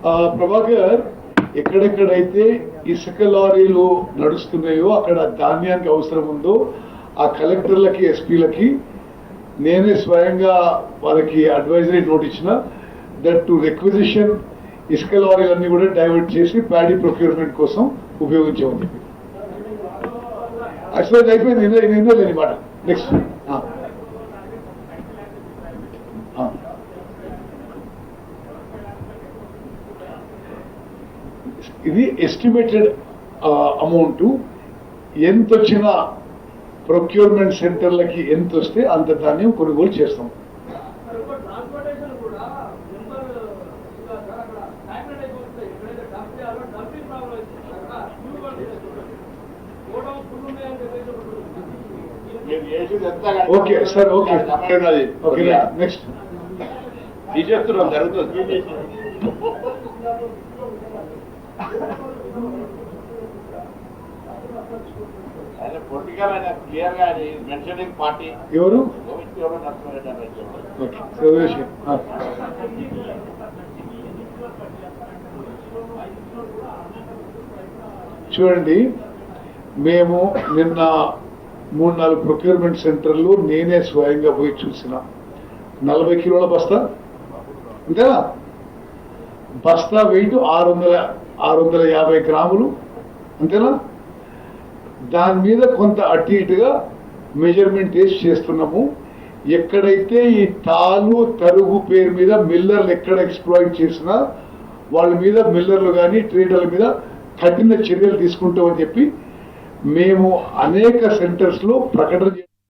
ప్రభాకర్, ఎక్కడెక్కడైతే ఇసుక లారీలు నడుస్తున్నాయో అక్కడ ధాన్యానికి అవసరం ఉందో ఆ కలెక్టర్లకి ఎస్పీలకి నేనే స్వయంగా వాళ్ళకి అడ్వైజరీ నోట్ ఇచ్చిన దట్ టు రిక్విజిషన్ ఇసుక లారీలన్నీ కూడా డైవర్ట్ చేసి ప్యాడీ ప్రొక్యూర్మెంట్ కోసం ఉపయోగించామని చెప్పి ఎక్స్ప్లెయిన్ అయిపోయింది. నిన్న లేని మాట. నెక్స్ట్ ఇది ఎస్టిమేటెడ్ అమౌంట్ ఎంత వచ్చినా ప్రొక్యూర్మెంట్ సెంటర్లకి ఎంత వస్తే అంత ధాన్యం కొనుగోలు చేస్తాం. Okay sir, okay okay. Next తీసేస్తున్నాం జరుగుతుంది. ఎవరు చూడండి, మేము నిన్న 3-4 ప్రొక్యూర్మెంట్ సెంటర్లు నేనే స్వయంగా పోయి చూసిన. 40 కిలోల బస్తా అంతేనా? బస్తా వెయిట్ 650 గ్రాములు అంతేనా? దాని మీద కొంత అటు ఇటుగా మెజర్మెంట్ వేసి చేస్తున్నాము. ఎక్కడైతే ఈ తాలు తరుగు పేరు మీద మిల్లర్లు ఎక్కడ ఎక్స్ప్లాయిట్ చేసినా వాళ్ళ మీద మిల్లర్లు కానీ ట్రేడర్ల మీద కఠిన చర్యలు తీసుకుంటామని చెప్పి మేము అనేక సెంటర్స్ లో ప్రకటన